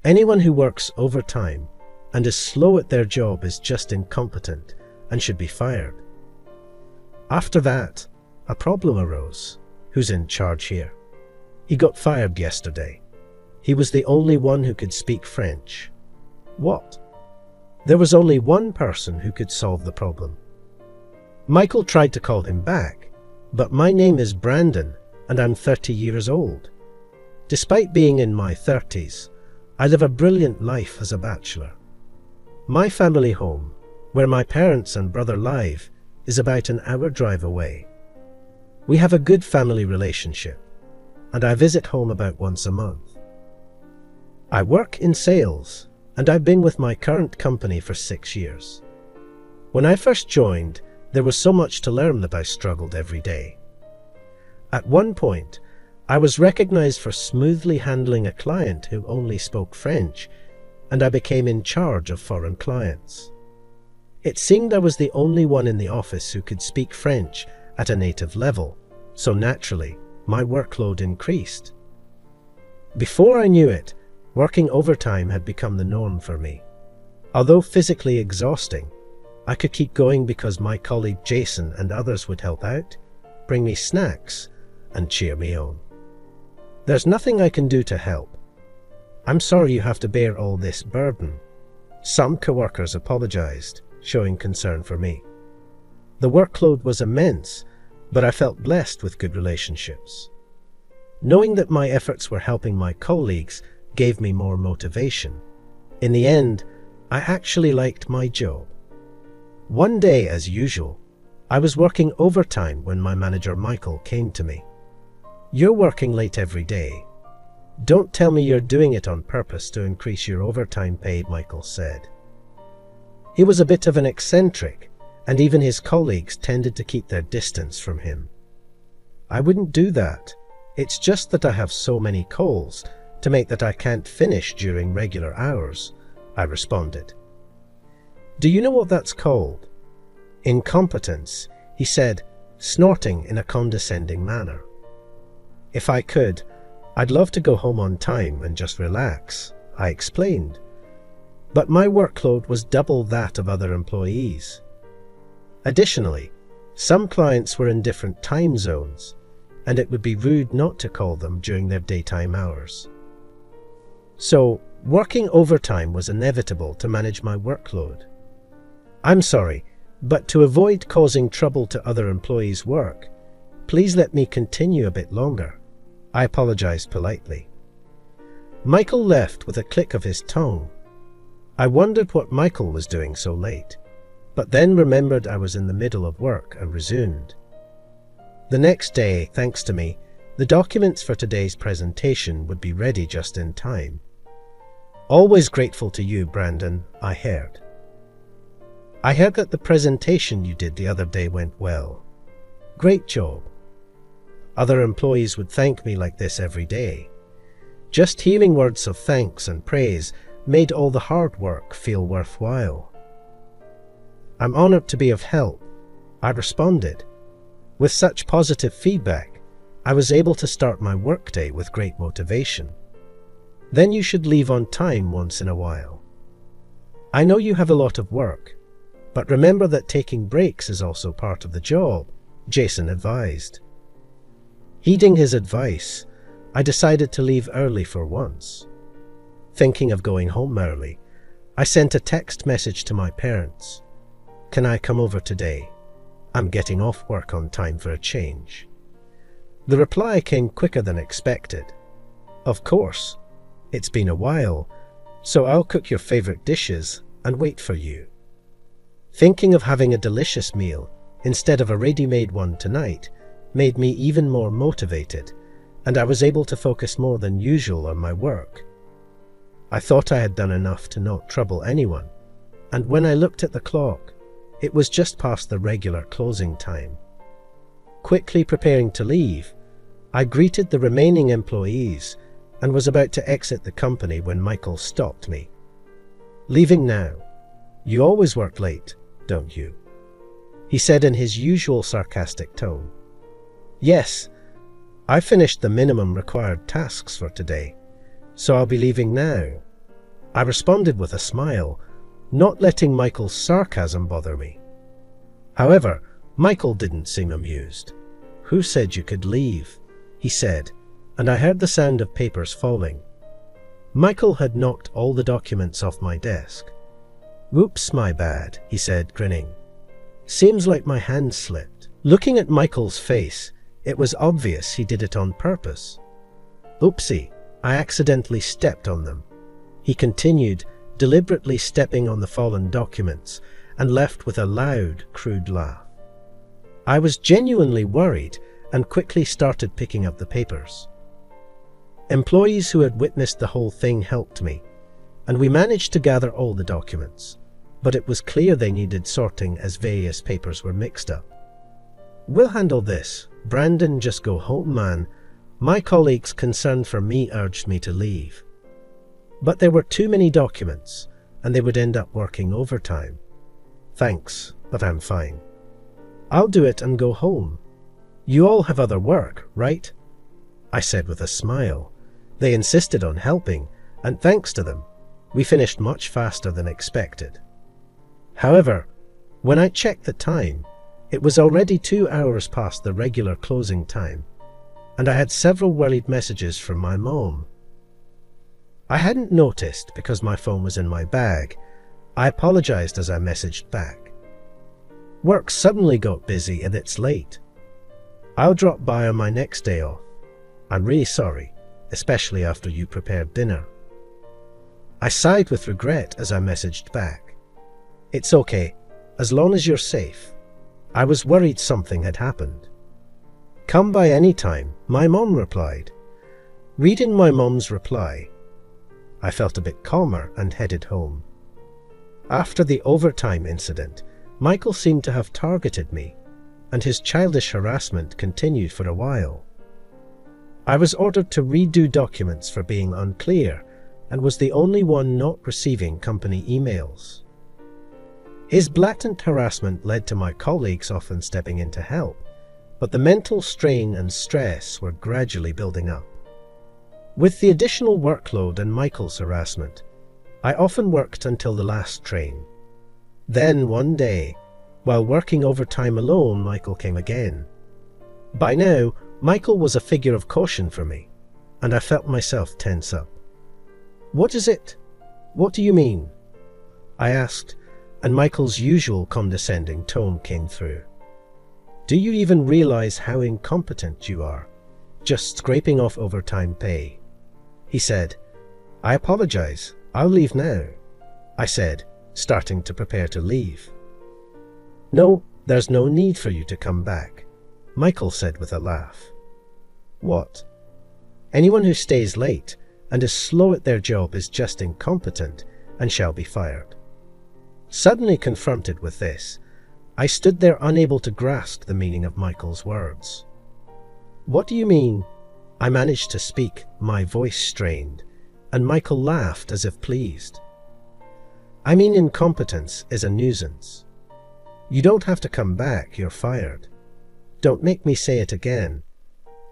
Anyone who works overtime and is slow at their job is just incompetent and should be fired. After that, a problem arose. Who's in charge here? He got fired yesterday. He was the only one who could speak French. What? There was only one person who could solve the problem. Michael tried to call him back, but my name is Brandon and I'm 30 years old. Despite being in my 30s, I live a brilliant life as a bachelor. My family home, where my parents and brother live, is about an hour drive away. We have a good family relationship, and I visit home about once a month. I work in sales, and I've been with my current company for 6 years. When I first joined, there was so much to learn that I struggled every day. At one point, I was recognized for smoothly handling a client who only spoke French, and I became in charge of foreign clients. It seemed I was the only one in the office who could speak French at a native level, so naturally, my workload increased. Before I knew it, working overtime had become the norm for me. Although physically exhausting, I could keep going because my colleague Jason and others would help out, bring me snacks, and cheer me on. There's nothing I can do to help. I'm sorry you have to bear all this burden. Some coworkers apologized, showing concern for me. The workload was immense, but I felt blessed with good relationships. Knowing that my efforts were helping my colleagues gave me more motivation. In the end, I actually liked my job. One day, as usual, I was working overtime when my manager Michael came to me. "You're working late every day. Don't tell me you're doing it on purpose to increase your overtime pay," Michael said. He was a bit of an eccentric, and even his colleagues tended to keep their distance from him. "I wouldn't do that. It's just that I have so many calls to make that I can't finish during regular hours," I responded. "Do you know what that's called?" "Incompetence," he said, snorting in a condescending manner. "If I could, I'd love to go home on time and just relax," I explained. But my workload was double that of other employees. Additionally, some clients were in different time zones, and it would be rude not to call them during their daytime hours. So, working overtime was inevitable to manage my workload. "I'm sorry, but to avoid causing trouble to other employees' work, please let me continue a bit longer," I apologized politely. Michael left with a click of his tongue. I wondered what Michael was doing so late, but then remembered I was in the middle of work and resumed. The next day, thanks to me, the documents for today's presentation would be ready just in time. "Always grateful to you, Brandon," I heard. "I heard that the presentation you did the other day went well. Great job." Other employees would thank me like this every day. Just hearing words of thanks and praise made all the hard work feel worthwhile. "I'm honored to be of help," I responded. With such positive feedback, I was able to start my workday with great motivation. "Then you should leave on time once in a while. I know you have a lot of work, but remember that taking breaks is also part of the job," Jason advised. Heeding his advice, I decided to leave early for once. Thinking of going home early, I sent a text message to my parents. "Can I come over today? I'm getting off work on time for a change." The reply came quicker than expected. "Of course. It's been a while, so I'll cook your favorite dishes and wait for you." Thinking of having a delicious meal instead of a ready-made one tonight made me even more motivated, and I was able to focus more than usual on my work. I thought I had done enough to not trouble anyone, and when I looked at the clock, it was just past the regular closing time. Quickly preparing to leave, I greeted the remaining employees and was about to exit the company when Michael stopped me. "Leaving now? You always work late, don't you?" he said in his usual sarcastic tone. "Yes, I finished the minimum required tasks for today, so I'll be leaving now," I responded with a smile, not letting Michael's sarcasm bother me. However, Michael didn't seem amused. "Who said you could leave?" he said, and I heard the sound of papers falling. Michael had knocked all the documents off my desk. "Whoops, my bad," he said, grinning. "Seems like my hand slipped." Looking at Michael's face, it was obvious he did it on purpose. "Oopsie, I accidentally stepped on them," he continued, deliberately stepping on the fallen documents, and left with a loud, crude laugh. I was genuinely worried and quickly started picking up the papers. Employees who had witnessed the whole thing helped me, and we managed to gather all the documents, but it was clear they needed sorting as various papers were mixed up. "We'll handle this. Brandon, just go home, man." My colleagues concerned for me urged me to leave. But there were too many documents, and they would end up working overtime. "Thanks, but I'm fine. I'll do it and go home. You all have other work, right?" I said with a smile. They insisted on helping, and thanks to them, we finished much faster than expected. However, when I checked the time, it was already 2 hours past the regular closing time, and I had several worried messages from my mom. I hadn't noticed because my phone was in my bag. I apologized as I messaged back. "Work suddenly got busy and it's late. I'll drop by on my next day off. I'm really sorry, especially after you prepared dinner." I sighed with regret as I messaged back. "It's okay, as long as you're safe. I was worried something had happened." "Come by any time," my mom replied. Reading my mom's reply, I felt a bit calmer and headed home. After the overtime incident, Michael seemed to have targeted me, and his childish harassment continued for a while. I was ordered to redo documents for being unclear, and was the only one not receiving company emails. His blatant harassment led to my colleagues often stepping in to help, but the mental strain and stress were gradually building up. With the additional workload and Michael's harassment, I often worked until the last train. Then one day, while working overtime alone, Michael came again. By now, Michael was a figure of caution for me, and I felt myself tense up. "What is it? What do you mean?" I asked, and Michael's usual condescending tone came through. "Do you even realize how incompetent you are, just scraping off overtime pay?" He said. "I apologize. I'll leave now," I said, starting to prepare to leave. "No, there's no need for you to come back," Michael said with a laugh. "What? Anyone who stays late and is slow at their job is just incompetent and shall be fired." Suddenly confronted with this, I stood there unable to grasp the meaning of Michael's words. "What do you mean?" I managed to speak, my voice strained, and Michael laughed as if pleased. "I mean, incompetence is a nuisance. You don't have to come back, you're fired. Don't make me say it again."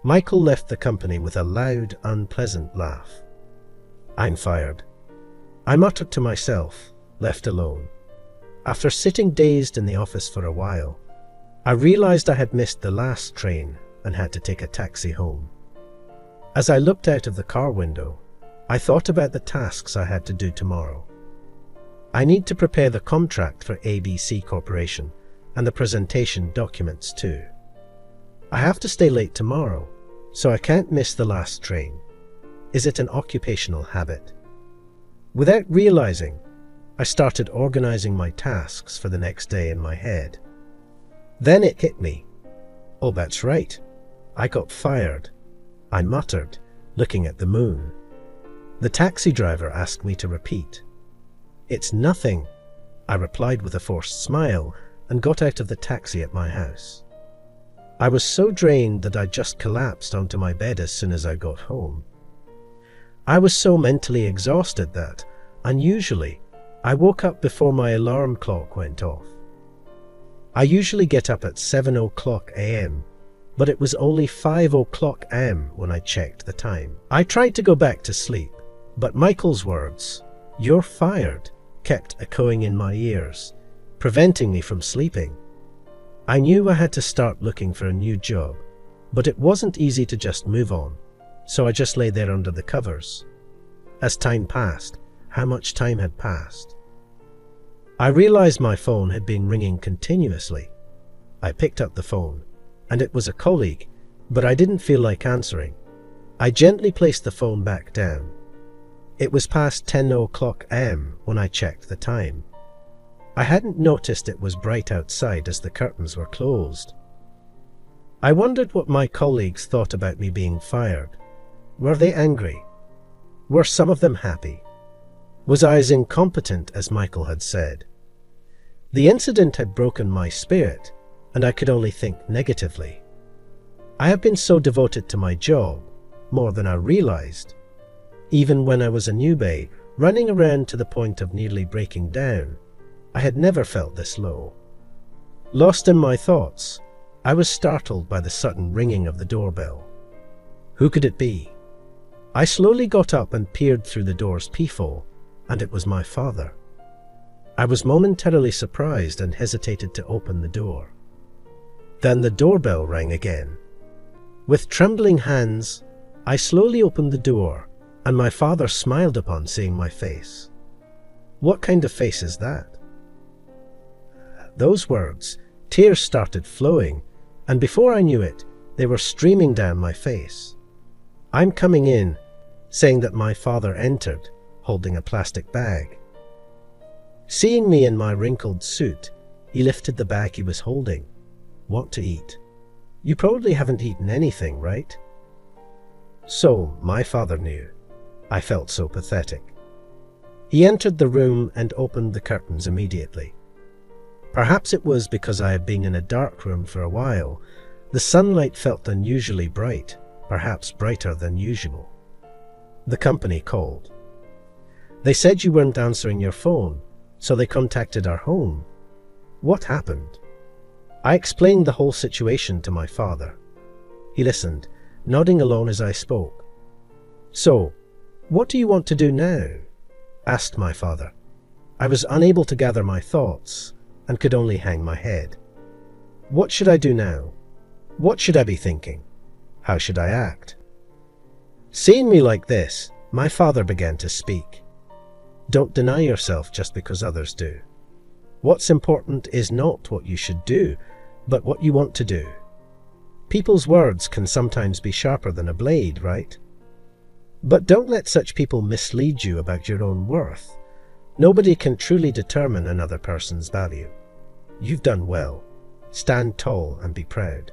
Michael left the company with a loud, unpleasant laugh. "I'm fired," I muttered to myself, left alone. After sitting dazed in the office for a while, I realized I had missed the last train and had to take a taxi home. As I looked out of the car window, I thought about the tasks I had to do tomorrow. I need to prepare the contract for ABC Corporation and the presentation documents too. I have to stay late tomorrow, so I can't miss the last train. Is it an occupational habit? Without realizing, I started organizing my tasks for the next day in my head. Then it hit me. "Oh, that's right. I got fired," I muttered, looking at the moon. The taxi driver asked me to repeat. "It's nothing," I replied with a forced smile and got out of the taxi at my house. I was so drained that I just collapsed onto my bed as soon as I got home. I was so mentally exhausted that, unusually, I woke up before my alarm clock went off. I usually get up at 7:00 a.m., but it was only 5:00 a.m. when I checked the time. I tried to go back to sleep, but Michael's words, "You're fired," kept echoing in my ears, preventing me from sleeping. I knew I had to start looking for a new job, but it wasn't easy to just move on, so I just lay there under the covers. As time passed, how much time had passed? I realized my phone had been ringing continuously. I picked up the phone, and it was a colleague, but I didn't feel like answering. I gently placed the phone back down. It was past 10:00 a.m. when I checked the time. I hadn't noticed it was bright outside as the curtains were closed. I wondered what my colleagues thought about me being fired. Were they angry? Were some of them happy? Was I as incompetent as Michael had said? The incident had broken my spirit, and I could only think negatively. I have been so devoted to my job, more than I realized. Even when I was a newbie, running around to the point of nearly breaking down, I had never felt this low. Lost in my thoughts, I was startled by the sudden ringing of the doorbell. Who could it be? I slowly got up and peered through the door's peephole, and it was my father. I was momentarily surprised and hesitated to open the door. Then the doorbell rang again. With trembling hands, I slowly opened the door, and my father smiled upon seeing my face. What kind of face is that? Those words, tears started flowing, and before I knew it, they were streaming down my face. "I'm coming in," saying that my father entered, holding a plastic bag. Seeing me in my wrinkled suit, he lifted the bag he was holding. "Want to eat? You probably haven't eaten anything, right?" So, my father knew. I felt so pathetic. He entered the room and opened the curtains immediately. Perhaps it was because I had been in a dark room for a while. The sunlight felt unusually bright, perhaps brighter than usual. The company called. They said you weren't answering your phone, so they contacted our home. What happened? I explained the whole situation to my father. He listened, nodding along as I spoke. "So, what do you want to do now?" asked my father. I was unable to gather my thoughts and could only hang my head. What should I do now? What should I be thinking? How should I act? Seeing me like this, my father began to speak. Don't deny yourself just because others do. What's important is not what you should do, but what you want to do. People's words can sometimes be sharper than a blade, right? But don't let such people mislead you about your own worth. Nobody can truly determine another person's value. You've done well. Stand tall and be proud.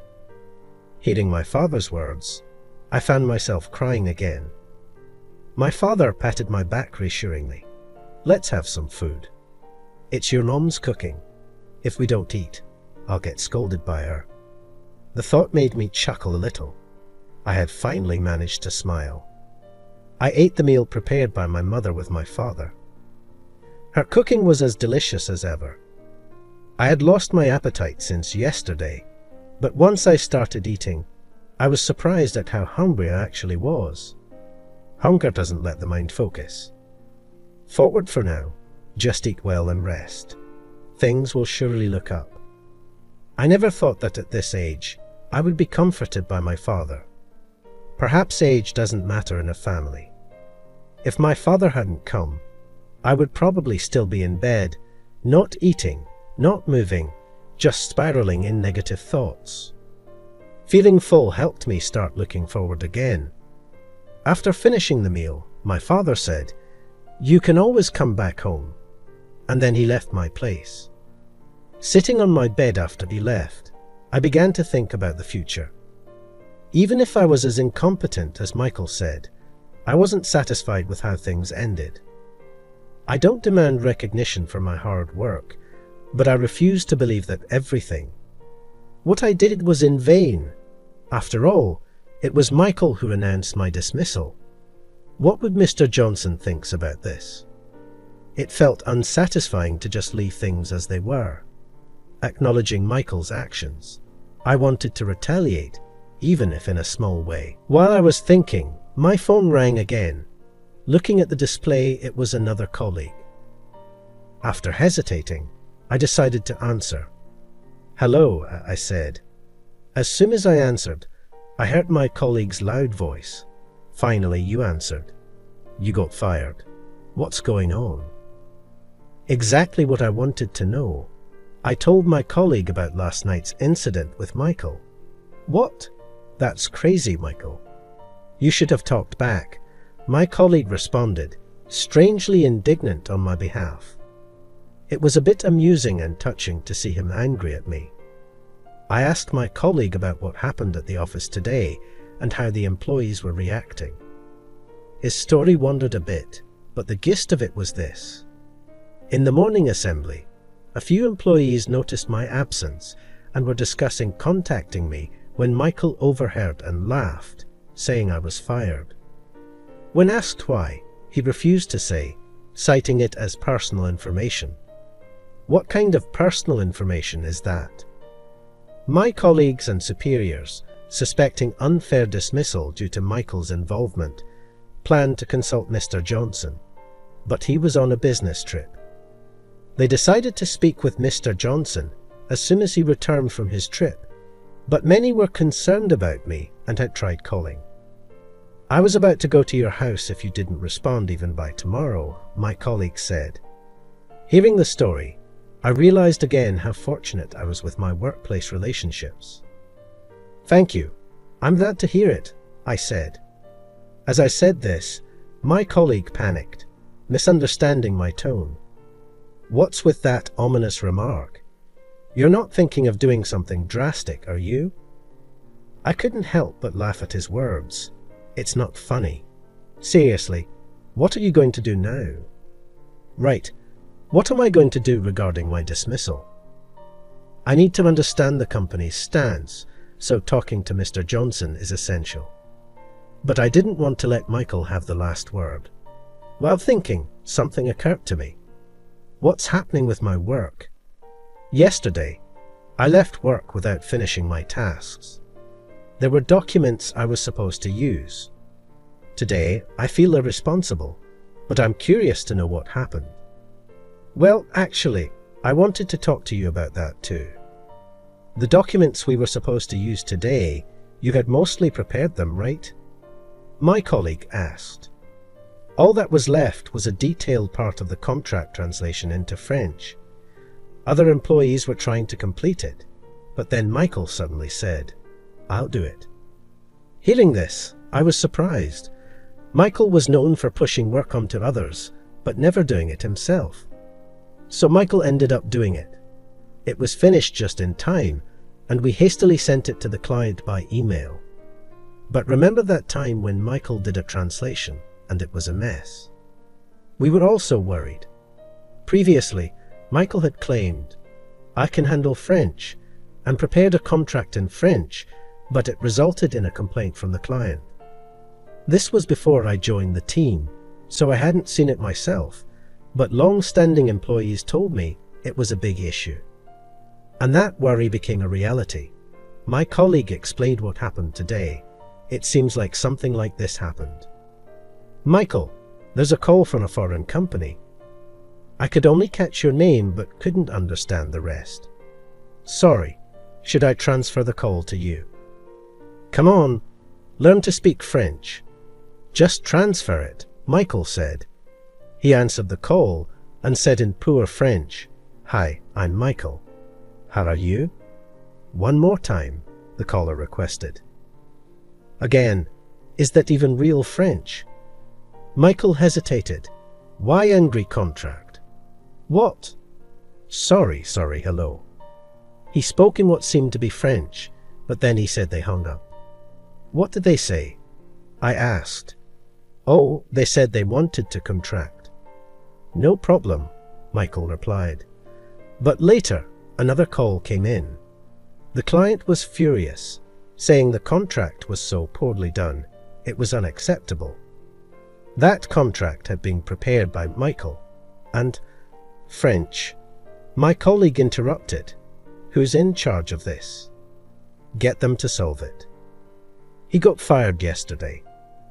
Hearing my father's words, I found myself crying again. My father patted my back reassuringly. "Let's have some food. It's your mom's cooking. If we don't eat, I'll get scolded by her." The thought made me chuckle a little. I had finally managed to smile. I ate the meal prepared by my mother with my father. Her cooking was as delicious as ever. I had lost my appetite since yesterday, but once I started eating, I was surprised at how hungry I actually was. Hunger doesn't let the mind focus. Forward for now. Just eat well and rest. Things will surely look up. I never thought that at this age, I would be comforted by my father. Perhaps age doesn't matter in a family. If my father hadn't come, I would probably still be in bed, not eating, not moving, just spiraling in negative thoughts. Feeling full helped me start looking forward again. After finishing the meal, my father said, "You can always come back home." And then he left my place. Sitting on my bed after he left, I began to think about the future. Even if I was as incompetent as Michael said, I wasn't satisfied with how things ended. I don't demand recognition for my hard work, but I refuse to believe that everything. What I did was in vain. After all, it was Michael who announced my dismissal. What would Mr. Johnson think about this? It felt unsatisfying to just leave things as they were. Acknowledging Michael's actions, I wanted to retaliate, even if in a small way. While I was thinking, my phone rang again. Looking at the display, it was another colleague. After hesitating, I decided to answer. "Hello," I said. As soon as I answered, I heard my colleague's loud voice. "Finally, you answered. You got fired. What's going on?" Exactly what I wanted to know. I told my colleague about last night's incident with Michael. "What? That's crazy, Michael. You should have talked back," my colleague responded, strangely indignant on my behalf. It was a bit amusing and touching to see him angry at me. I asked my colleague about what happened at the office today and how the employees were reacting. His story wandered a bit, but the gist of it was this. In the morning assembly, a few employees noticed my absence and were discussing contacting me when Michael overheard and laughed, saying I was fired. When asked why, he refused to say, citing it as personal information. What kind of personal information is that? My colleagues and superiors, suspecting unfair dismissal due to Michael's involvement, planned to consult Mr. Johnson, but he was on a business trip. They decided to speak with Mr. Johnson as soon as he returned from his trip, but many were concerned about me and had tried calling. "I was about to go to your house if you didn't respond even by tomorrow," my colleague said. Hearing the story, I realized again how fortunate I was with my workplace relationships. "Thank you. I'm glad to hear it," I said. As I said this, my colleague panicked, misunderstanding my tone. "What's with that ominous remark? You're not thinking of doing something drastic, are you?" I couldn't help but laugh at his words. "It's not funny. Seriously, what are you going to do now?" "Right. What am I going to do regarding my dismissal?" I need to understand the company's stance, so talking to Mr. Johnson is essential. But I didn't want to let Michael have the last word. While thinking, something occurred to me. What's happening with my work? Yesterday, I left work without finishing my tasks. There were documents I was supposed to use. Today, I feel irresponsible, but I'm curious to know what happened. Well, actually, I wanted to talk to you about that too. The documents we were supposed to use today, you had mostly prepared them, right? My colleague asked. All that was left was a detailed part of the contract translation into French. Other employees were trying to complete it, but then Michael suddenly said, "I'll do it." Hearing this, I was surprised. Michael was known for pushing work onto others, but never doing it himself. So Michael ended up doing it. It was finished just in time, and we hastily sent it to the client by email. But remember that time when Michael did a translation, and it was a mess? We were also worried. Previously, Michael had claimed, "I can handle French," and prepared a contract in French, but it resulted in a complaint from the client. This was before I joined the team, so I hadn't seen it myself, but long-standing employees told me it was a big issue. And that worry became a reality. My colleague explained what happened today. It seems like something like this happened. "Michael, there's a call from a foreign company." I could only catch your name but couldn't understand the rest. "Sorry, should I transfer the call to you?" "Come on, learn to speak French." "Just transfer it," Michael said. He answered the call and said in poor French, "Hi, I'm Michael. How are you?" "One more time," the caller requested. Again, is that even real French? Michael hesitated. "Why angry contract?" "What?" Sorry, hello." He spoke in what seemed to be French, but then he said they hung up. "What did they say?" I asked. "Oh, they said they wanted to contract." "No problem," Michael replied. But later, another call came in. The client was furious, saying the contract was so poorly done, it was unacceptable. That contract had been prepared by Michael, and French. My colleague interrupted. "Who's in charge of this?" "Get them to solve it." He got fired yesterday.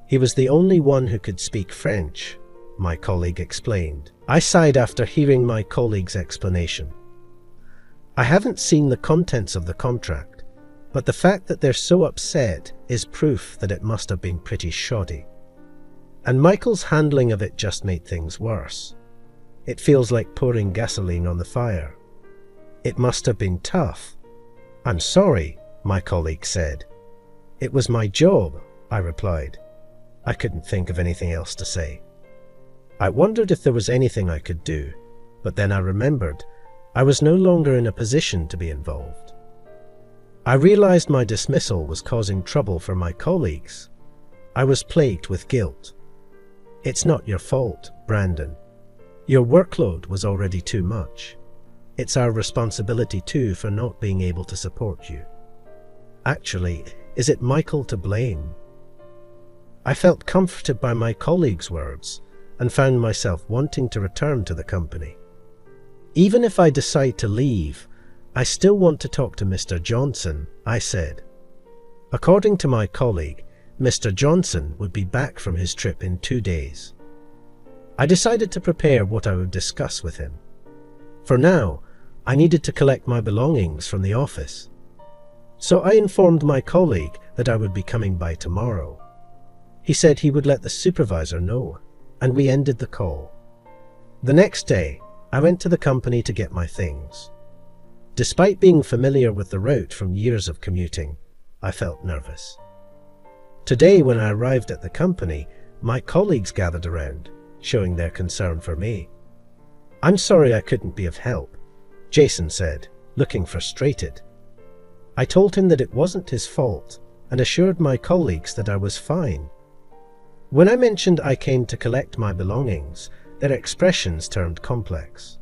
He was the only one who could speak French, my colleague explained. I sighed after hearing my colleague's explanation. I haven't seen the contents of the contract, but the fact that they're so upset is proof that it must have been pretty shoddy. And Michael's handling of it just made things worse. It feels like pouring gasoline on the fire. It must have been tough. I'm sorry, my colleague said. It was my job, I replied. I couldn't think of anything else to say. I wondered if there was anything I could do, but then I remembered I was no longer in a position to be involved. I realized my dismissal was causing trouble for my colleagues. I was plagued with guilt. It's not your fault, Brandon. Your workload was already too much. It's our responsibility too for not being able to support you. Actually, is it Michael to blame? I felt comforted by my colleague's words and found myself wanting to return to the company. Even if I decide to leave, I still want to talk to Mr. Johnson, I said. According to my colleague, Mr. Johnson would be back from his trip in 2 days. I decided to prepare what I would discuss with him. For now, I needed to collect my belongings from the office. So I informed my colleague that I would be coming by tomorrow. He said he would let the supervisor know, and we ended the call. The next day, I went to the company to get my things. Despite being familiar with the route from years of commuting, I felt nervous. Today, when I arrived at the company, my colleagues gathered around, showing their concern for me. I'm sorry I couldn't be of help, Jason said, looking frustrated. I told him that it wasn't his fault and assured my colleagues that I was fine. When I mentioned I came to collect my belongings, their expressions turned complex.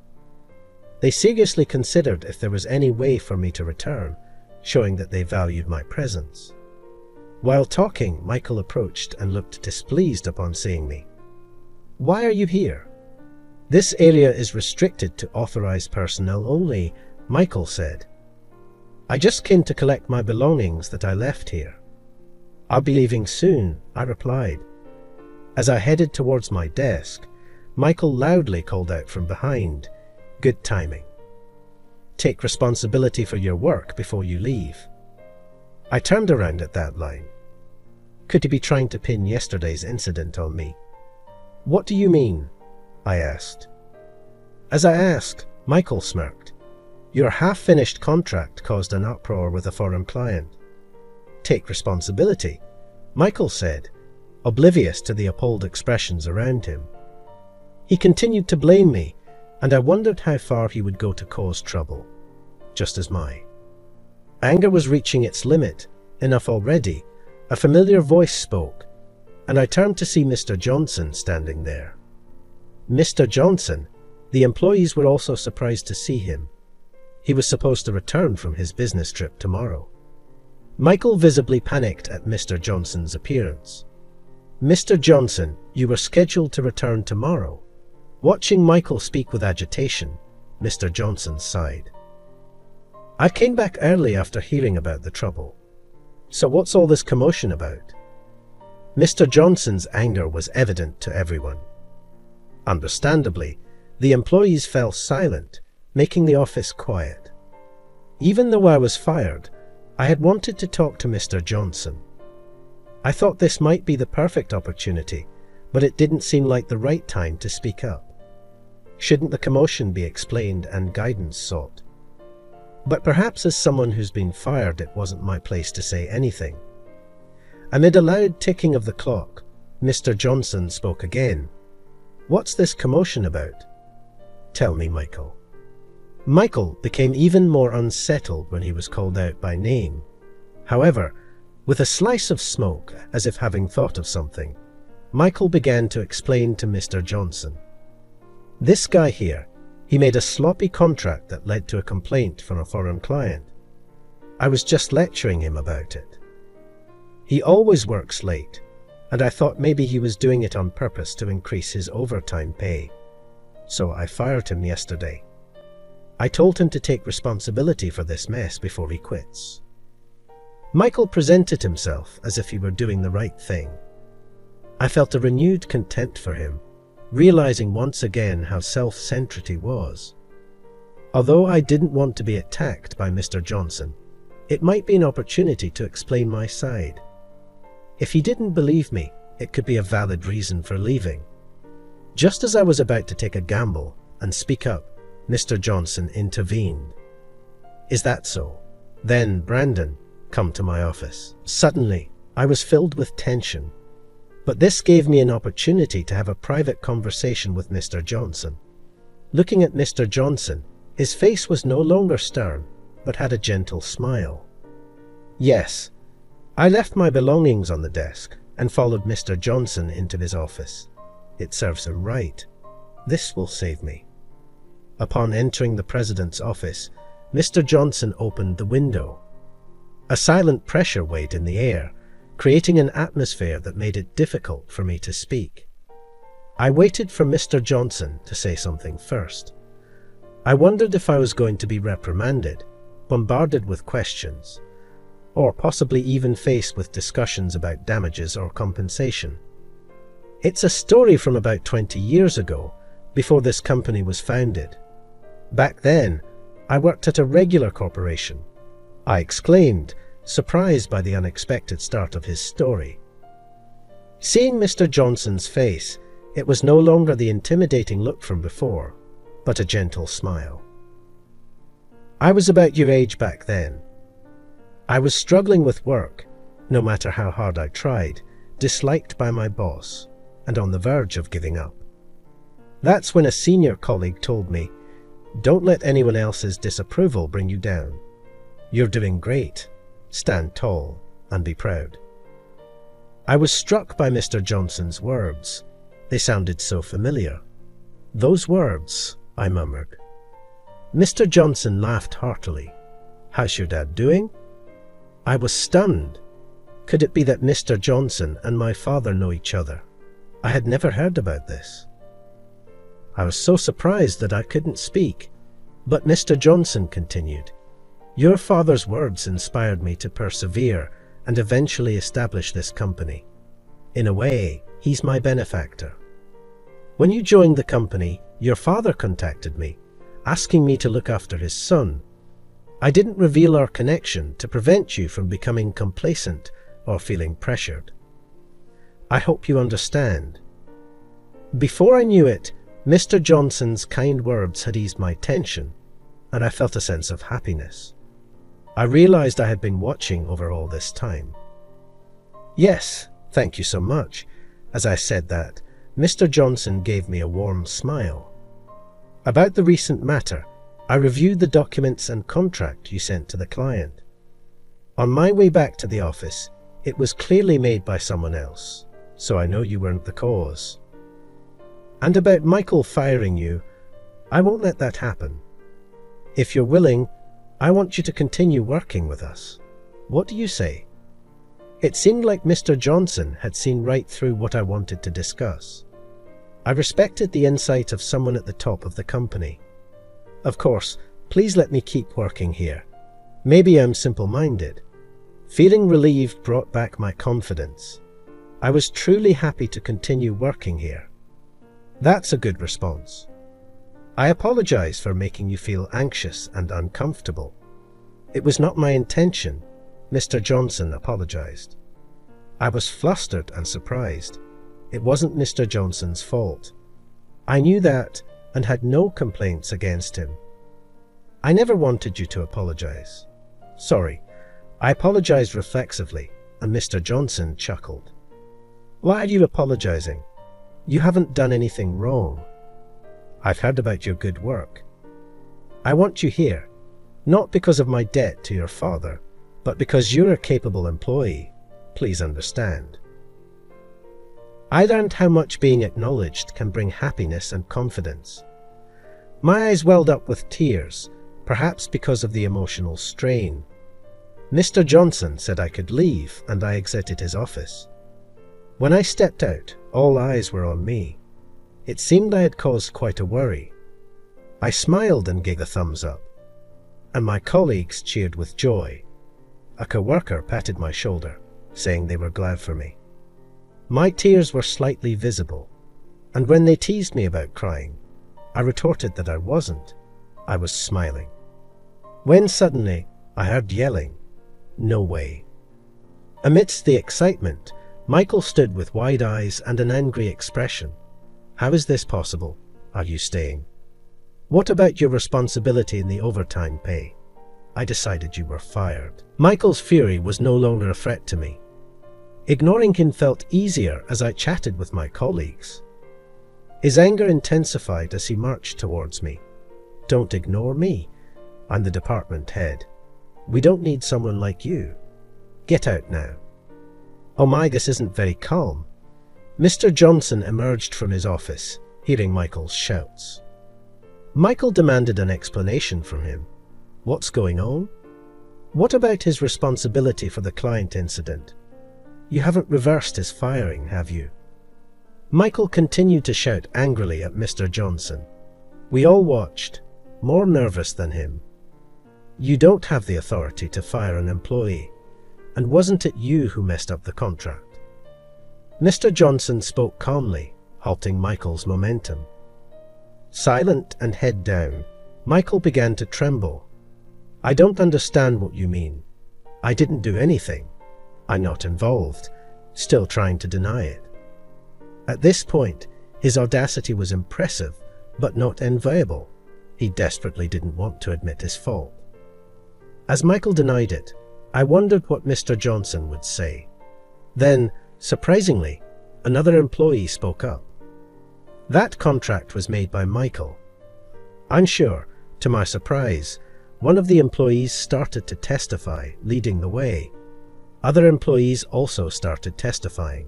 They seriously considered if there was any way for me to return, showing that they valued my presence. While talking, Michael approached and looked displeased upon seeing me. Why are you here? This area is restricted to authorized personnel only, Michael said. I just came to collect my belongings that I left here. I'll be leaving soon, I replied. As I headed towards my desk, Michael loudly called out from behind, "Good timing. Take responsibility for your work before you leave." I turned around at that line. Could he be trying to pin yesterday's incident on me? What do you mean? I asked. As I asked, Michael smirked. Your half-finished contract caused an uproar with a foreign client. Take responsibility, Michael said, oblivious to the appalled expressions around him. He continued to blame me, and I wondered how far he would go to cause trouble, just as my anger was reaching its limit. Enough already. A familiar voice spoke, and I turned to see Mr. Johnson standing there. Mr. Johnson, the employees were also surprised to see him. He was supposed to return from his business trip tomorrow. Michael visibly panicked at Mr. Johnson's appearance. Mr. Johnson, you were scheduled to return tomorrow. Watching Michael speak with agitation, Mr. Johnson sighed. I came back early after hearing about the trouble. So what's all this commotion about? Mr. Johnson's anger was evident to everyone. Understandably, the employees fell silent, making the office quiet. Even though I was fired, I had wanted to talk to Mr. Johnson. I thought this might be the perfect opportunity, but it didn't seem like the right time to speak up. Shouldn't the commotion be explained and guidance sought? But perhaps as someone who's been fired, it wasn't my place to say anything. Amid a loud ticking of the clock, Mr. Johnson spoke again. What's this commotion about? Tell me, Michael. Michael became even more unsettled when he was called out by name. However, with a slice of smoke, as if having thought of something, Michael began to explain to Mr. Johnson. This guy here, he made a sloppy contract that led to a complaint from a foreign client. I was just lecturing him about it. He always works late, and I thought maybe he was doing it on purpose to increase his overtime pay. So I fired him yesterday. I told him to take responsibility for this mess before he quits. Michael presented himself as if he were doing the right thing. I felt a renewed contempt for him, realizing once again how self-centered he was. Although I didn't want to be attacked by Mr. Johnson, it might be an opportunity to explain my side. If he didn't believe me, it could be a valid reason for leaving. Just as I was about to take a gamble and speak up, Mr. Johnson intervened. "Is that so? Then, Brandon, come to my office." Suddenly, I was filled with tension. But this gave me an opportunity to have a private conversation with Mr. Johnson. Looking at Mr. Johnson, his face was no longer stern, but had a gentle smile. Yes, I left my belongings on the desk and followed Mr. Johnson into his office. It serves him right. This will save me. Upon entering the president's office, Mr. Johnson opened the window. A silent pressure weighed in the air, creating an atmosphere that made it difficult for me to speak. I waited for Mr. Johnson to say something first. I wondered if I was going to be reprimanded, bombarded with questions, or possibly even faced with discussions about damages or compensation. It's a story from about 20 years ago, before this company was founded. Back then, I worked at a regular corporation. I exclaimed, surprised by the unexpected start of his story. Seeing Mr. Johnson's face, it was no longer the intimidating look from before, but a gentle smile. I was about your age back then. I was struggling with work, no matter how hard I tried, disliked by my boss, and on the verge of giving up. That's when a senior colleague told me, "Don't let anyone else's disapproval bring you down. You're doing great. Stand tall and be proud." I was struck by Mr. Johnson's words. They sounded so familiar. "Those words," I murmured. Mr. Johnson laughed heartily. "How's your dad doing?" I was stunned. Could it be that Mr. Johnson and my father know each other? I had never heard about this. I was so surprised that I couldn't speak, but Mr. Johnson continued, "Your father's words inspired me to persevere and eventually establish this company. In a way, he's my benefactor. When you joined the company, your father contacted me, asking me to look after his son. I didn't reveal our connection to prevent you from becoming complacent or feeling pressured. I hope you understand." Before I knew it, Mr. Johnson's kind words had eased my tension, and I felt a sense of happiness. I realized I had been watching over all this time. "Yes, thank you so much." As I said that, Mr. Johnson gave me a warm smile. "About the recent matter, I reviewed the documents and contract you sent to the client. On my way back to the office, it was clearly made by someone else, so I know you weren't the cause. And about Michael firing you, I won't let that happen. If you're willing, I want you to continue working with us. What do you say?" It seemed like Mr. Johnson had seen right through what I wanted to discuss. I respected the insight of someone at the top of the company. "Of course, please let me keep working here. Maybe I'm simple-minded." Feeling relieved brought back my confidence. I was truly happy to continue working here. "That's a good response. I apologize for making you feel anxious and uncomfortable. It was not my intention," Mr. Johnson apologized. I was flustered and surprised. It wasn't Mr. Johnson's fault. I knew that and had no complaints against him. "I never wanted you to apologize." "Sorry." I apologized reflexively, and Mr. Johnson chuckled. "Why are you apologizing? You haven't done anything wrong. I've heard about your good work. I want you here, not because of my debt to your father, but because you're a capable employee. Please understand." I learned how much being acknowledged can bring happiness and confidence. My eyes welled up with tears, perhaps because of the emotional strain. Mr. Johnson said I could leave, and I exited his office. When I stepped out, all eyes were on me. It seemed I had caused quite a worry. I smiled and gave a thumbs up, and my colleagues cheered with joy. A coworker patted my shoulder, saying they were glad for me. My tears were slightly visible, and when they teased me about crying, I retorted that I wasn't. I was smiling. When suddenly I heard yelling, "No way." Amidst the excitement, Michael stood with wide eyes and an angry expression. "How is this possible? Are you staying? What about your responsibility in the overtime pay? I decided you were fired." Michael's fury was no longer a threat to me. Ignoring him felt easier as I chatted with my colleagues. His anger intensified as he marched towards me. "Don't ignore me. I'm the department head. We don't need someone like you. Get out now." "Oh my, this isn't very calm." Mr. Johnson emerged from his office, hearing Michael's shouts. Michael demanded an explanation from him. What's going on? What about his responsibility for the client incident? You haven't reversed his firing, have you? Michael continued to shout angrily at Mr. Johnson. We all watched, more nervous than him. "You don't have the authority to fire an employee, and wasn't it you who messed up the contract?" Mr. Johnson spoke calmly, halting Michael's momentum. Silent and head down, Michael began to tremble. "I don't understand what you mean. I didn't do anything. I'm not involved," still trying to deny it. At this point, his audacity was impressive, but not enviable. He desperately didn't want to admit his fault. As Michael denied it, I wondered what Mr. Johnson would say. Then, surprisingly, another employee spoke up. That contract was made by Michael. I'm sure, to my surprise, one of the employees started to testify, leading the way. Other employees also started testifying.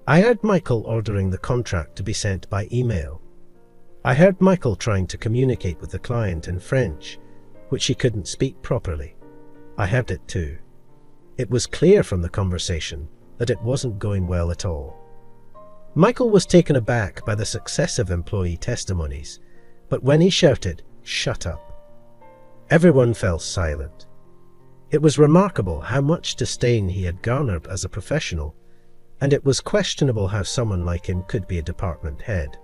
I heard Michael ordering the contract to be sent by email. I heard Michael trying to communicate with the client in French, which he couldn't speak properly. I heard it too. It was clear from the conversation that it wasn't going well at all. Michael was taken aback by the successive employee testimonies, but when he shouted, "Shut up!" everyone fell silent. It was remarkable how much disdain he had garnered as a professional, and it was questionable how someone like him could be a department head.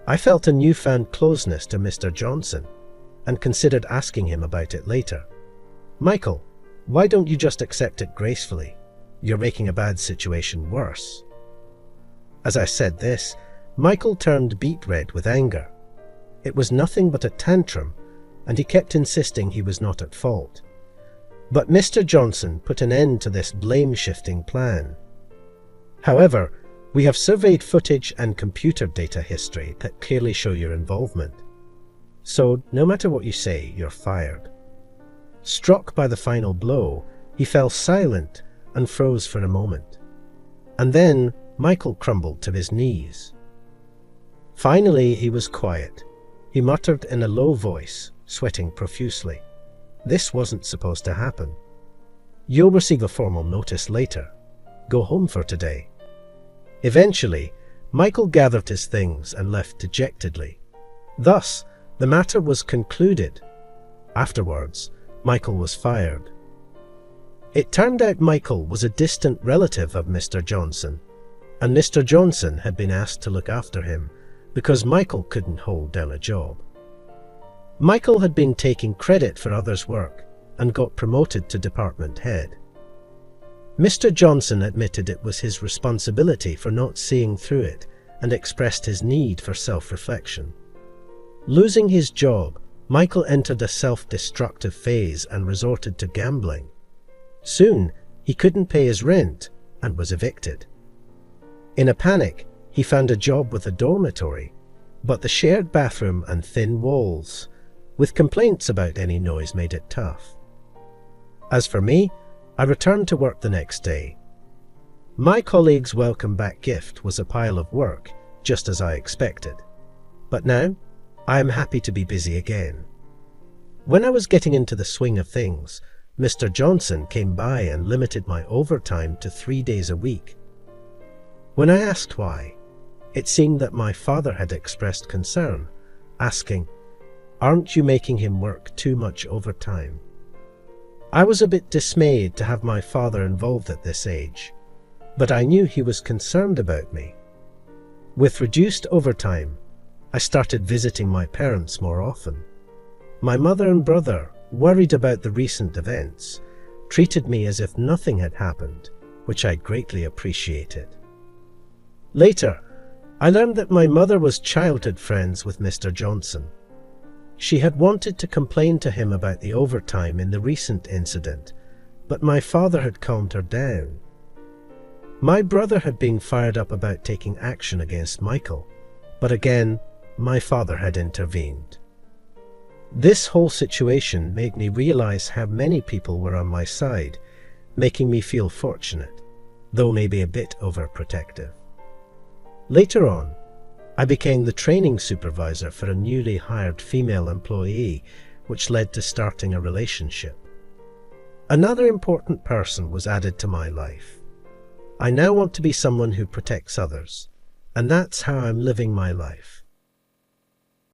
I felt a newfound closeness to Mr. Johnson, and considered asking him about it later. "Michael, why don't you just accept it gracefully? You're making a bad situation worse." As I said this, Michael turned beet red with anger. It was nothing but a tantrum, and he kept insisting he was not at fault. But Mr. Johnson put an end to this blame-shifting plan. "However, we have surveyed footage and computer data history that clearly show your involvement. So, no matter what you say, you're fired." Struck by the final blow, he fell silent and froze for a moment. And then Michael crumbled to his knees. Finally, he was quiet. He muttered in a low voice, sweating profusely. "This wasn't supposed to happen. You'll receive a formal notice later. Go home for today." Eventually, Michael gathered his things and left dejectedly. Thus, the matter was concluded. Afterwards, Michael was fired. It turned out Michael was a distant relative of Mr. Johnson, and Mr. Johnson had been asked to look after him because Michael couldn't hold down a job. Michael had been taking credit for others' work and got promoted to department head. Mr. Johnson admitted it was his responsibility for not seeing through it and expressed his need for self-reflection. Losing his job, Michael entered a self-destructive phase and resorted to gambling. Soon, he couldn't pay his rent and was evicted. In a panic, he found a job with a dormitory, but the shared bathroom and thin walls, with complaints about any noise, made it tough. As for me, I returned to work the next day. My colleague's welcome back gift was a pile of work, just as I expected. But now, I am happy to be busy again. When I was getting into the swing of things, Mr. Johnson came by and limited my overtime to 3 days a week. When I asked why, it seemed that my father had expressed concern, asking, "Aren't you making him work too much overtime?" I was a bit dismayed to have my father involved at this age. but I knew he was concerned about me. With reduced overtime, I started visiting my parents more often. My mother and brother, worried about the recent events, treated me as if nothing had happened, which I greatly appreciated. Later, I learned that my mother was childhood friends with Mr. Johnson. She had wanted to complain to him about the overtime in the recent incident, but my father had calmed her down. My brother had been fired up about taking action against Michael, but again, my father had intervened. This whole situation made me realize how many people were on my side, making me feel fortunate, though maybe a bit overprotective. Later on, I became the training supervisor for a newly hired female employee, which led to starting a relationship. Another important person was added to my life. I now want to be someone who protects others, and that's how I'm living my life.